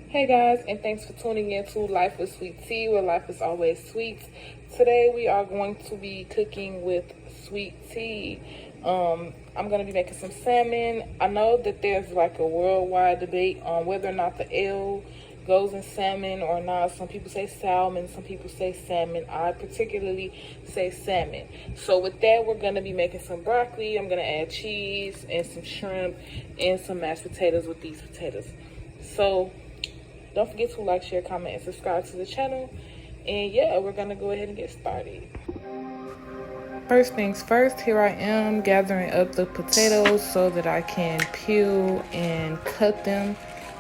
Hey guys, and thanks for tuning in to Life with Sweet Tea, where life is always sweet. Today we are going to be cooking with sweet tea. I'm going to be making some salmon. I know that there's like a worldwide debate on whether or not the L goes in salmon or not. Some people say salmon, some people say salmon. I particularly say salmon. So with that, we're going to be making some broccoli. I'm going to add cheese and some shrimp and some mashed potatoes with these potatoes. So don't forget to like, share, comment, and subscribe to the channel. And yeah, we're gonna go ahead and get started. First things first, here I am gathering up the potatoes so that I can peel and cut them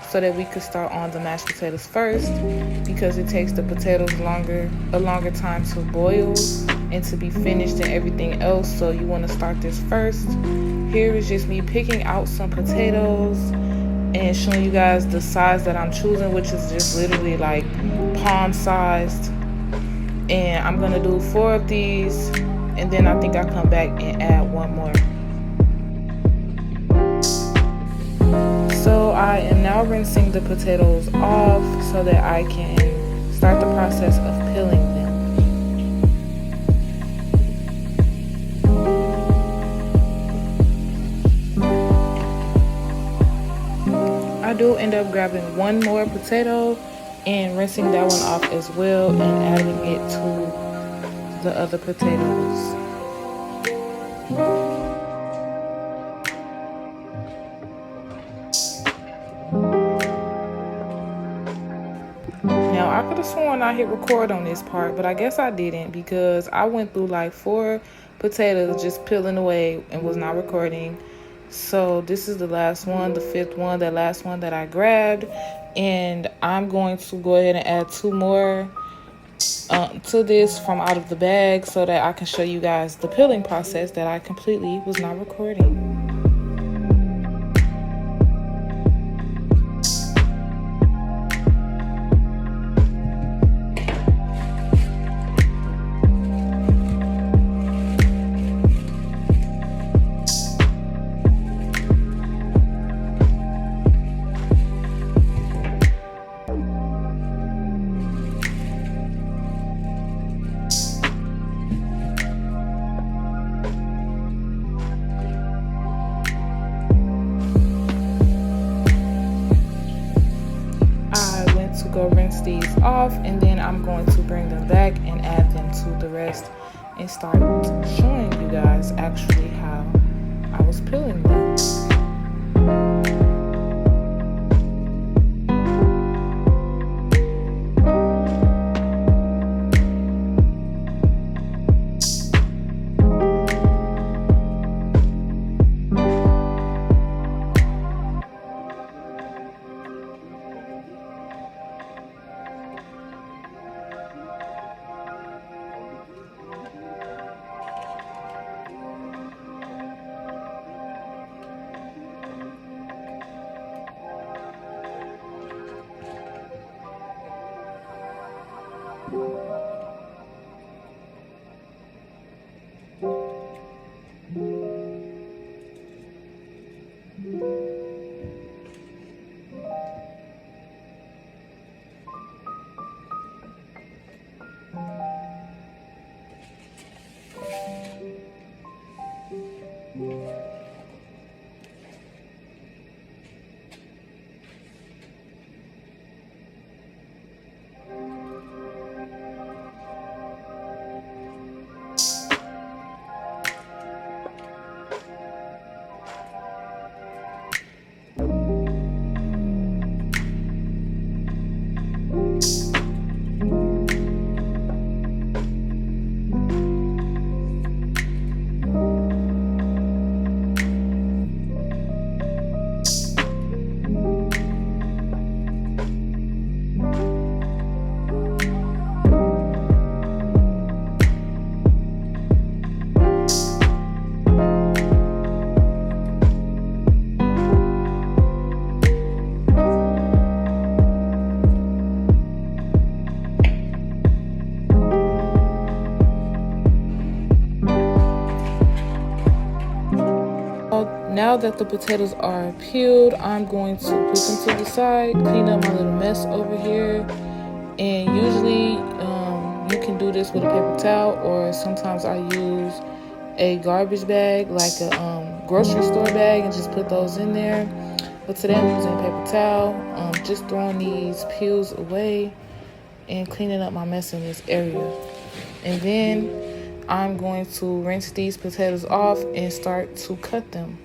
so that we could start on the mashed potatoes first, because it takes the potatoes a longer time to boil and to be finished and everything else. So you want to start this first. Here is just me picking out some potatoes and showing you guys the size that I'm choosing, which is just literally like palm sized. And I'm gonna do 4 of these, and then I think I'll come back and add one more. So I am now rinsing the potatoes off so that I can start the process of peeling them. I do end up grabbing one more potato and rinsing that one off as well and adding it to the other potatoes. Now I could have sworn I hit record on this part, but I guess I didn't, because I went through like 4 potatoes just peeling away and was not recording. So this is the last one, the 5th one, the last one that I grabbed, and I'm going to go ahead and add 2 more to this from out of the bag so that I can show you guys the peeling process that I completely was not recording. Go rinse these off, and then I'm going to bring them back and add them to the rest and start showing you guys actually how I was peeling them. now that the potatoes are peeled, I'm going to put them to the side, clean up my little mess over here. And usually you can do this with a paper towel, or sometimes I use a garbage bag, like a grocery store bag, and just put those in there. But today I'm using a paper towel, just throwing these peels away and cleaning up my mess in this area. And then I'm going to rinse these potatoes off and start to cut them.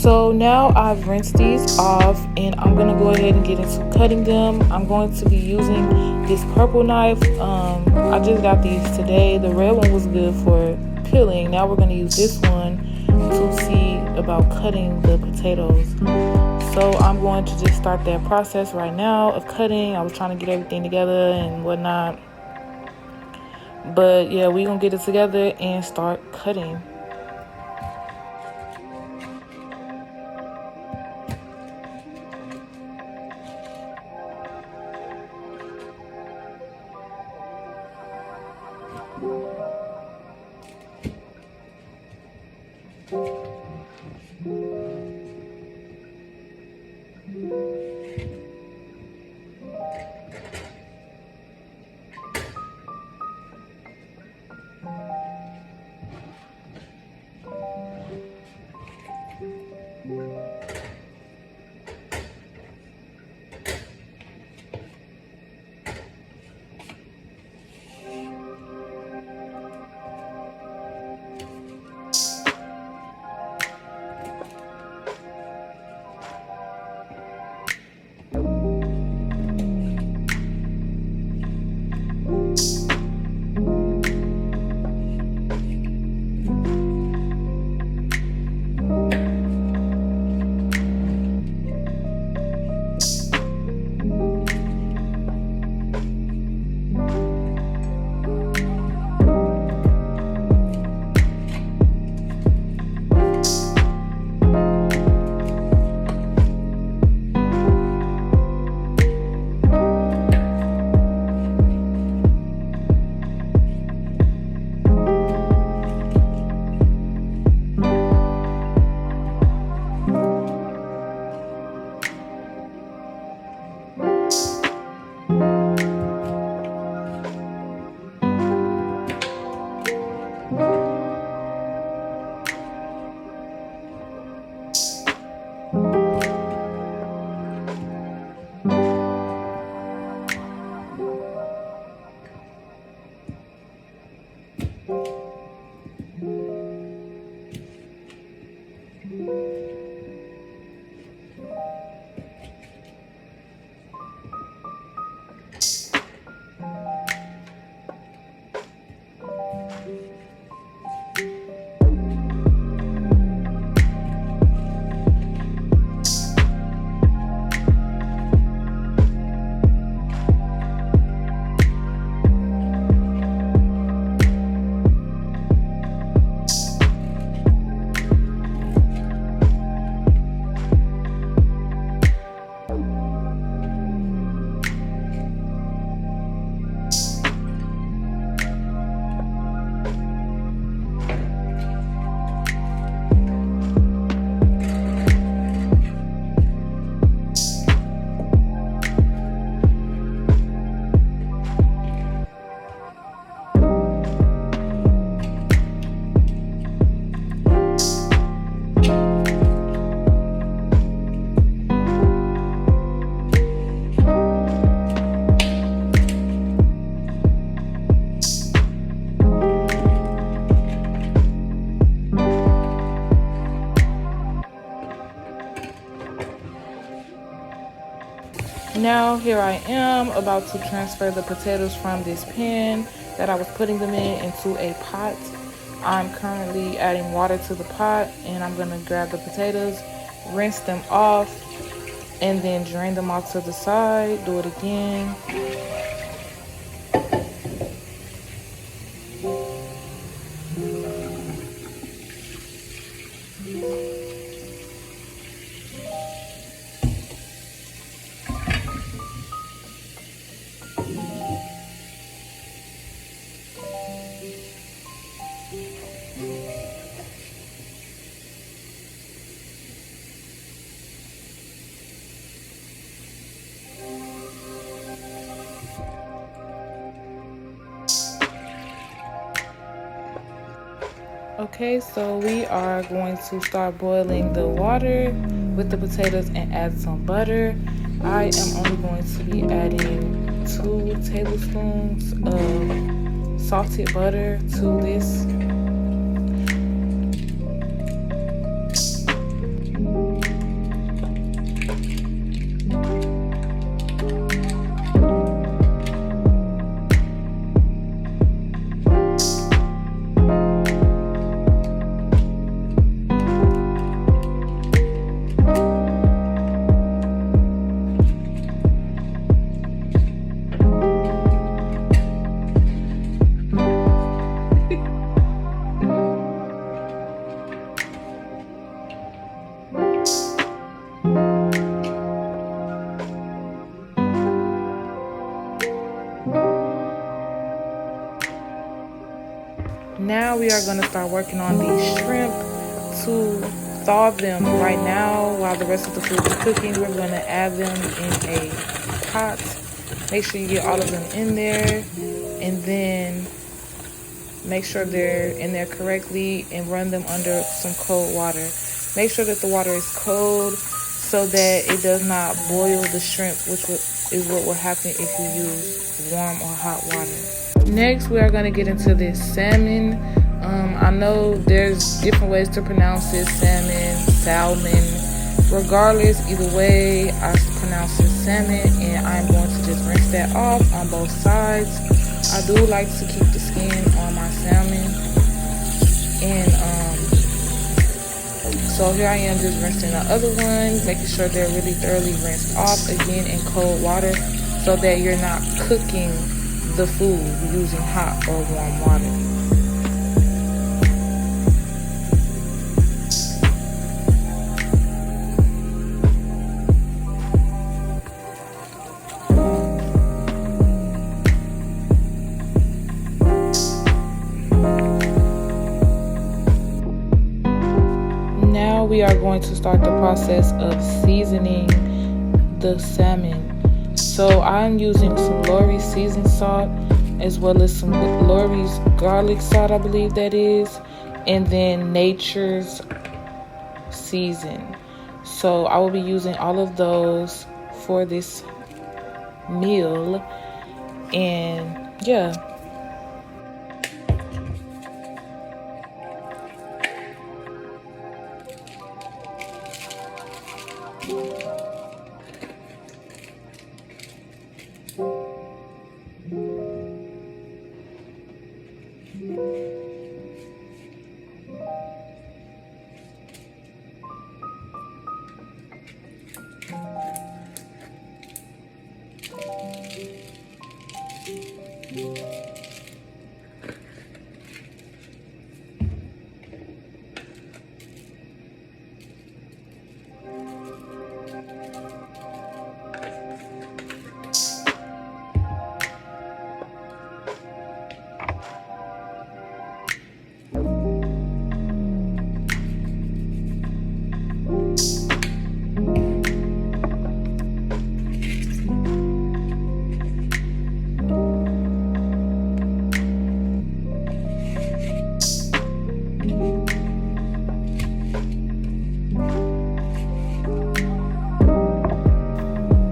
So now I've rinsed these off, and I'm going to go ahead and get into cutting them. I'm going to be using this purple knife. I just got these today. The red one was good for peeling. Now we're going to use this one to see about cutting the potatoes. So I'm going to just start that process right now of cutting. I was trying to get everything together and whatnot. But yeah, we're going to get it together and start cutting. Now here I am about to transfer the potatoes from this pan that I was putting them in into a pot. I'm currently adding water to the pot, and I'm gonna grab the potatoes, rinse them off, and then drain them off to the side. Do it again. Okay, so we are going to start boiling the water with the potatoes and add some butter. I am only going to be adding 2 tablespoons of salted butter to this. Now we are going to start working on these shrimp to thaw them. Right now, while the rest of the food is cooking, we're going to add them in a pot. Make sure you get all of them in there, and then make sure they're in there correctly and run them under some cold water. Make sure that the water is cold so that it does not boil the shrimp, which is what will happen if you use warm or hot water. Next, we are going to get into this salmon. I know there's different ways to pronounce it, salmon. Regardless, either way, I pronounce it salmon, and I'm going to just rinse that off on both sides. I do like to keep the skin on my salmon, and so here I am just rinsing the other ones, making sure they're really thoroughly rinsed off, again in cold water, so that you're not cooking the food using hot or warm water. Now we are going to start the process of seasoning the salmon. So I'm using some Lori's seasoned salt, as well as some Lori's garlic salt, I believe that is, and then Nature's season. So I will be using all of those for this meal, and yeah.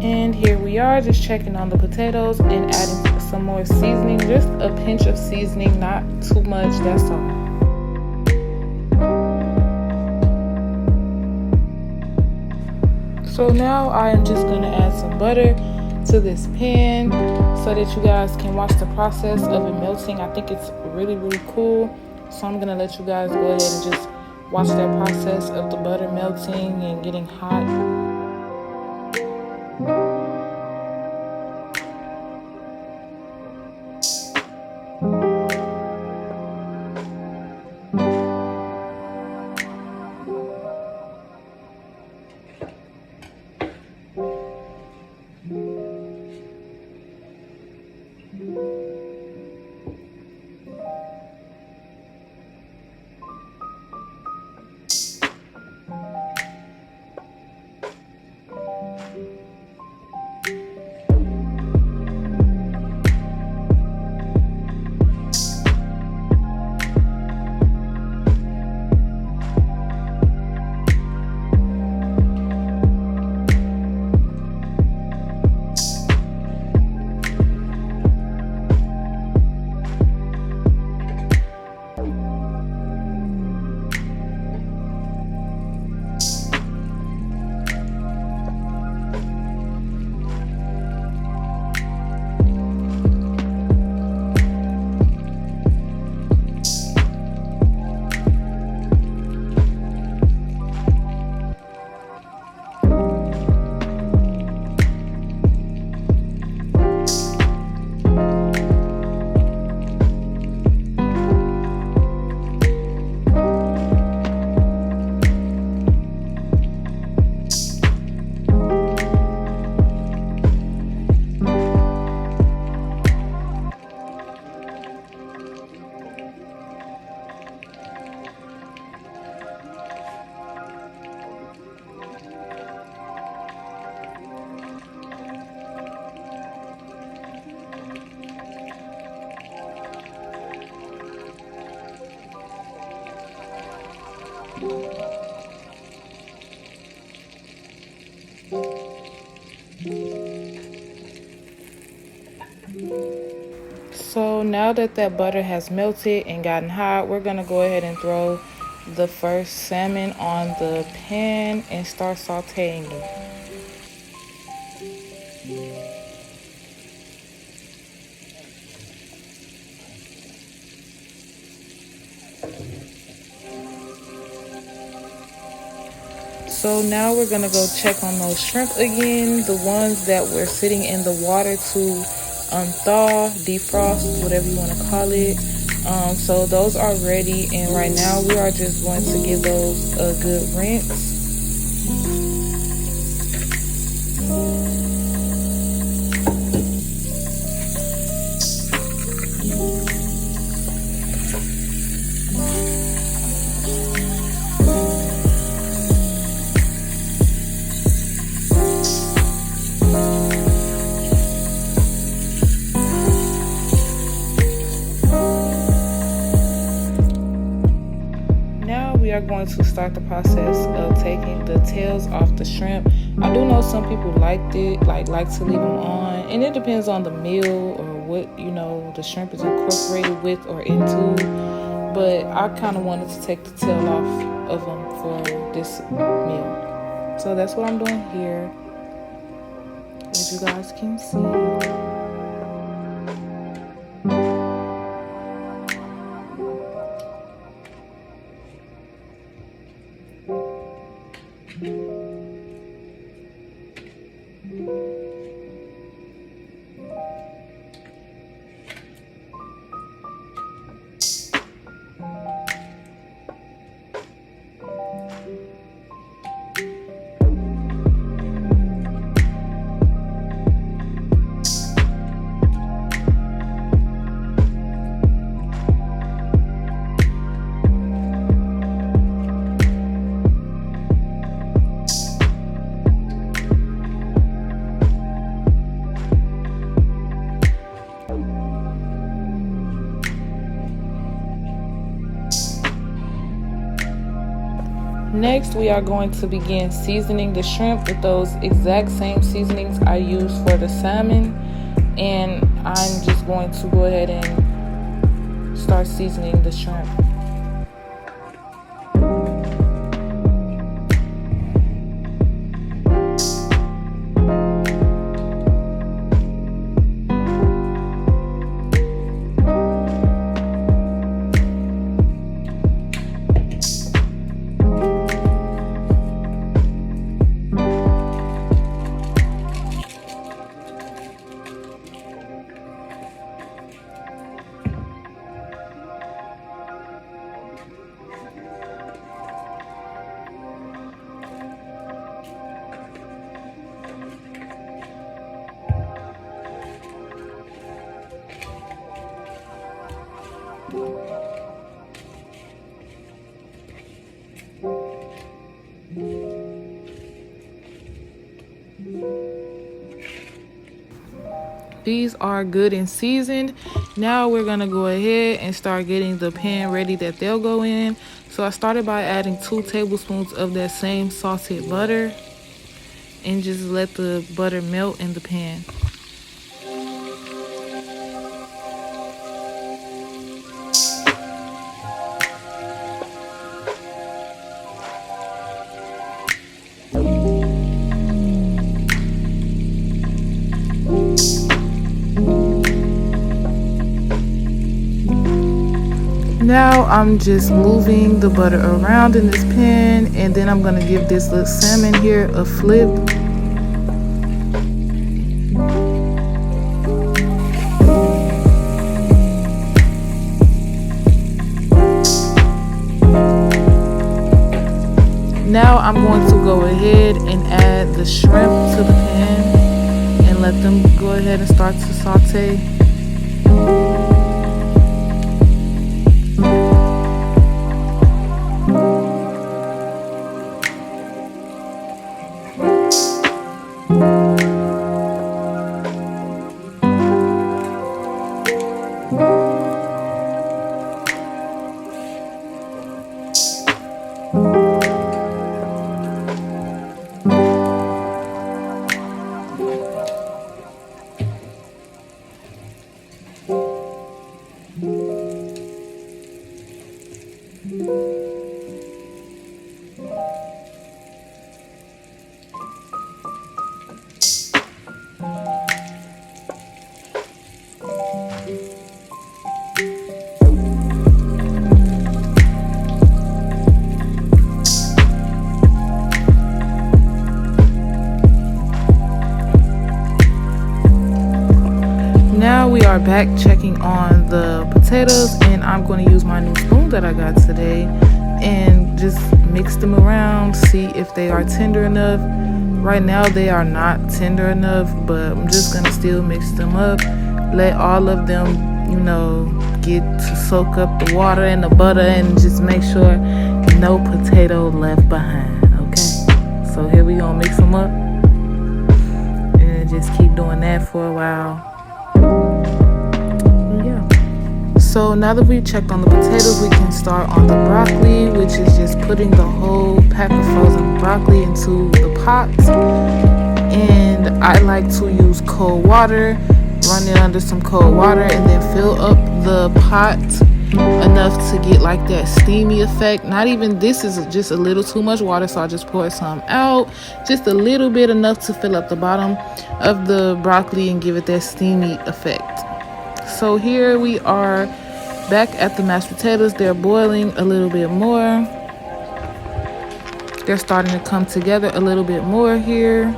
And here we are, just checking on the potatoes and adding some more seasoning, just a pinch of seasoning, not too much, that's all. So now I am just going to add some butter. to this pan so that you guys can watch the process of it melting. I think it's really, really cool. So I'm gonna let you guys go ahead and just watch that process of the butter melting and getting hot. So now that butter has melted and gotten hot, we're gonna go ahead and throw the first salmon on the pan and start sauteing it. So now we're gonna go check on those shrimp again, the ones that were sitting in the water to thaw, defrost, whatever you want to call it. So those are ready, and right now we are just going to give those a good rinse. We are going to start the process of taking the tails off the shrimp. I do know some people like to leave them on, and it depends on the meal or what the shrimp is incorporated with or into. But I kind of wanted to take the tail off of them for this meal, so that's what I'm doing here, as you guys can see. Next, we are going to begin seasoning the shrimp with those exact same seasonings I used for the salmon. And I'm just going to go ahead and start seasoning the shrimp. These are good and seasoned. Now we're gonna go ahead and start getting the pan ready that they'll go in. So I started by adding 2 tablespoons of that same sautéed butter and just let the butter melt in the pan. Now I'm just moving the butter around in this pan, and then I'm gonna give this little salmon here a flip. Now I'm going to go ahead and add the shrimp to the pan and let them go ahead and start to saute. Now we are back checking on the potatoes, and I'm going to use my new spoon that I got today and just mix them around, see if they are tender enough. Right now they are not tender enough, but I'm just going to still mix them up, let all of them, you know, get to soak up the water and the butter, and just make sure no potato left behind. Okay, so here we gonna mix them up and just keep doing that for a while. So now that we've checked on the potatoes, we can start on the broccoli, which is just putting the whole pack of frozen broccoli into the pot. And I like to use cold water, run it under some cold water, and then fill up the pot enough to get like that steamy effect. Not even, this is just a little too much water, so I just poured some out, just a little bit, enough to fill up the bottom of the broccoli and give it that steamy effect. So here we are back at the mashed potatoes. They're boiling a little bit more. They're starting to come together a little bit more here.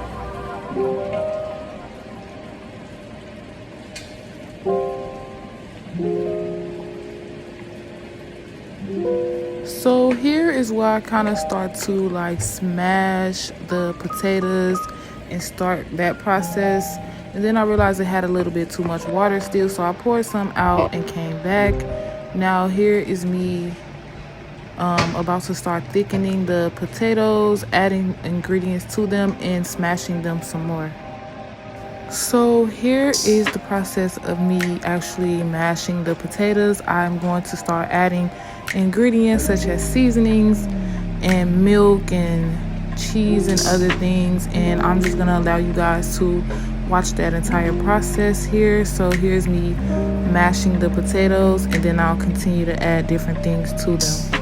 So here is where I kind of start to like smash the potatoes and start that process. And then I realized it had a little bit too much water still, so I poured some out and came back. Now here is me about to start thickening the potatoes, adding ingredients to them, and smashing them some more. So here is the process of me actually mashing the potatoes. I'm going to start adding ingredients such as seasonings and milk and cheese and other things, and I'm just gonna allow you guys to watch that entire process here. So here's me mashing the potatoes, and then I'll continue to add different things to them.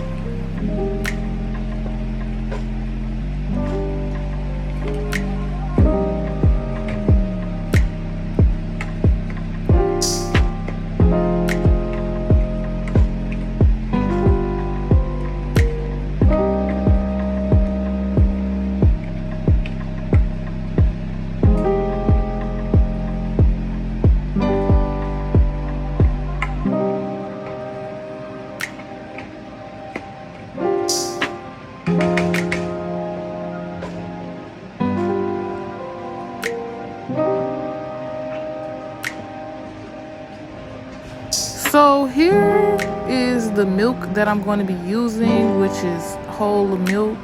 So here is the milk that I'm going to be using, which is whole milk.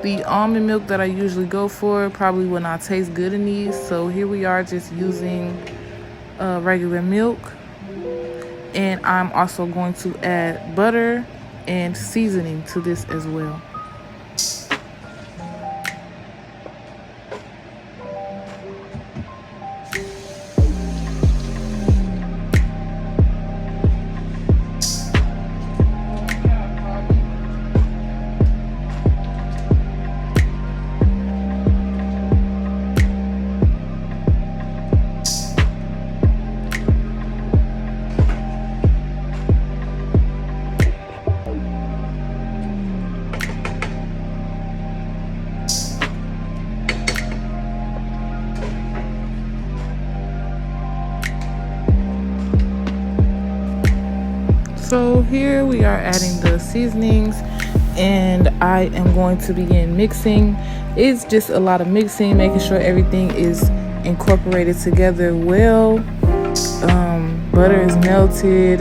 The almond milk that I usually go for probably will not taste good in these, so here we are just using regular milk. And I'm also going to add butter and seasoning to this as well. So here we are adding the seasonings, and I am going to begin mixing. It's just a lot of mixing, making sure everything is incorporated together well. Butter is melted,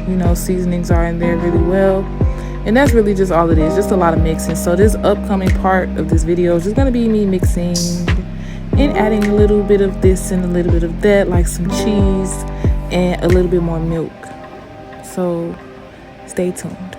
you know, seasonings are in there really well, and that's really just all it is, just a lot of mixing. So this upcoming part of this video is just going to be me mixing and adding a little bit of this and a little bit of that, like some cheese and a little bit more milk. So stay tuned.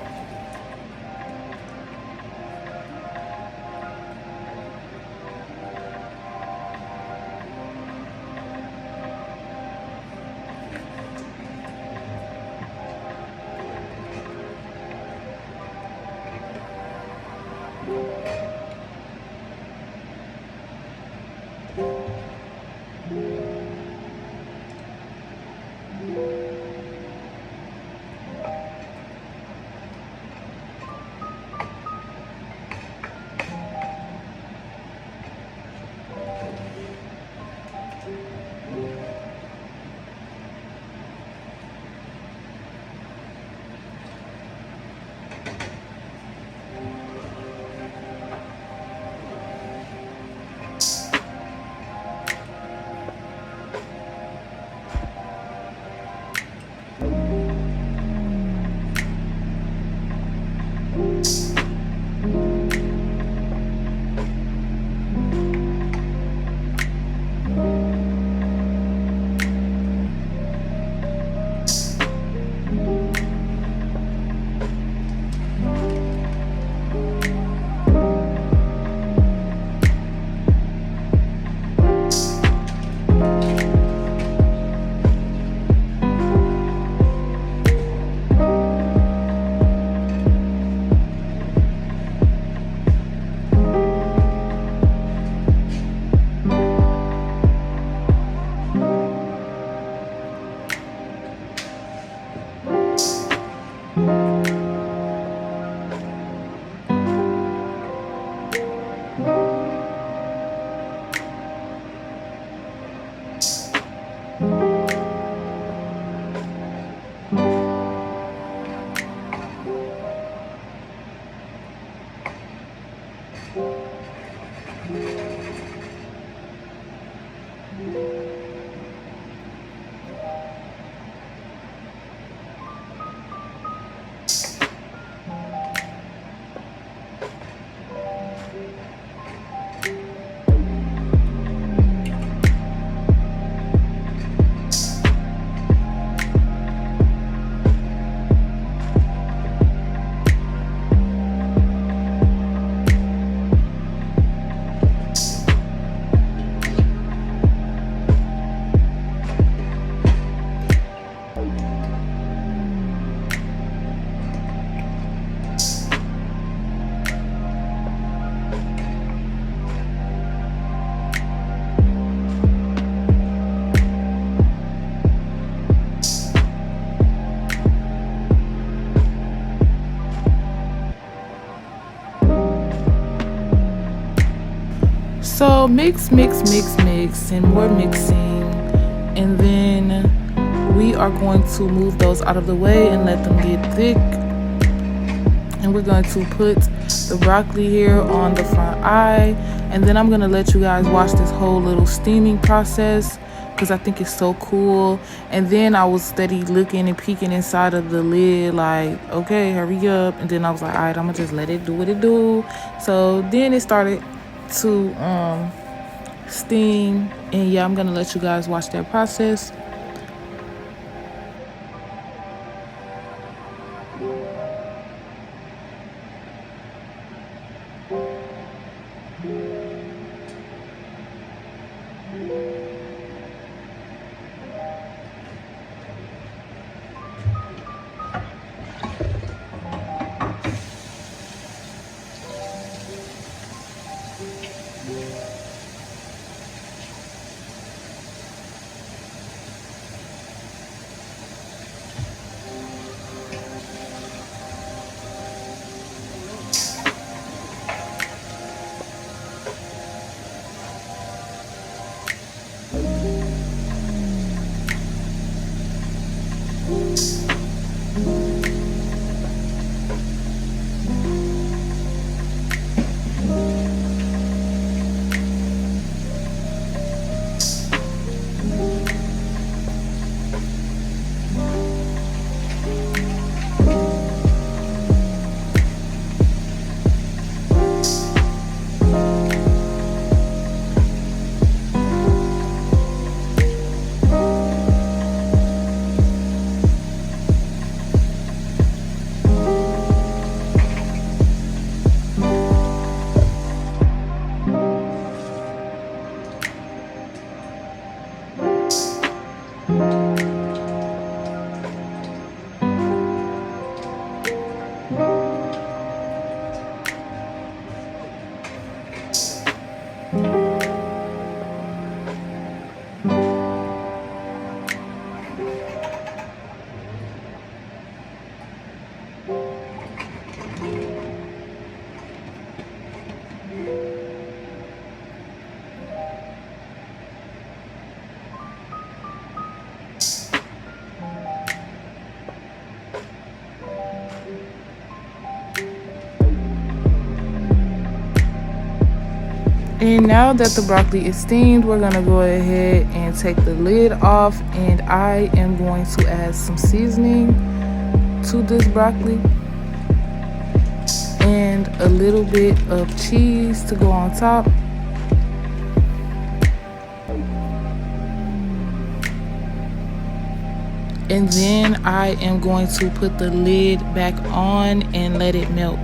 So mix, and more mixing, and then we are going to move those out of the way and let them get thick. And we're going to put the broccoli here on the front eye, and then I'm going to let you guys watch this whole little steaming process because I think it's so cool. And then I was steady looking and peeking inside of the lid like, okay, hurry up. And then I was like, all right, I'm gonna just let it do what it do. So then it started to steam, and yeah, I'm gonna let you guys watch that process. And now that the broccoli is steamed, we're gonna go ahead and take the lid off, and I am going to add some seasoning to this broccoli and a little bit of cheese to go on top. And then I am going to put the lid back on and let it melt.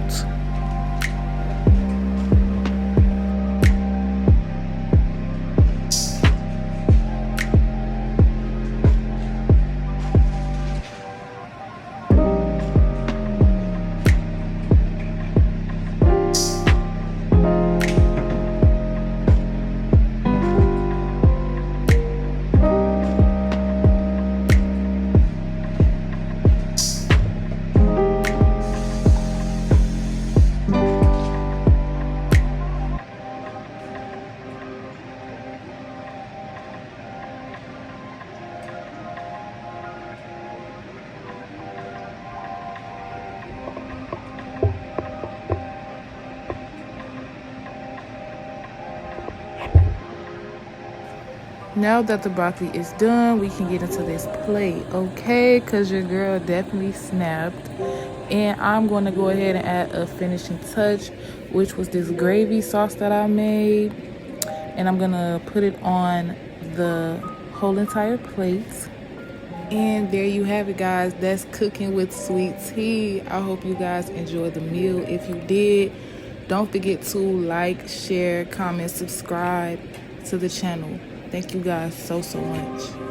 Now that the broccoli is done, we can get into this plate, okay? Because your girl definitely snapped. And I'm going to go ahead and add a finishing touch, which was this gravy sauce that I made. And I'm going to put it on the whole entire plate. And there you have it, guys. That's cooking with sweet tea. I hope you guys enjoyed the meal. If you did, don't forget to like, share, comment, subscribe to the channel. Thank you guys so much.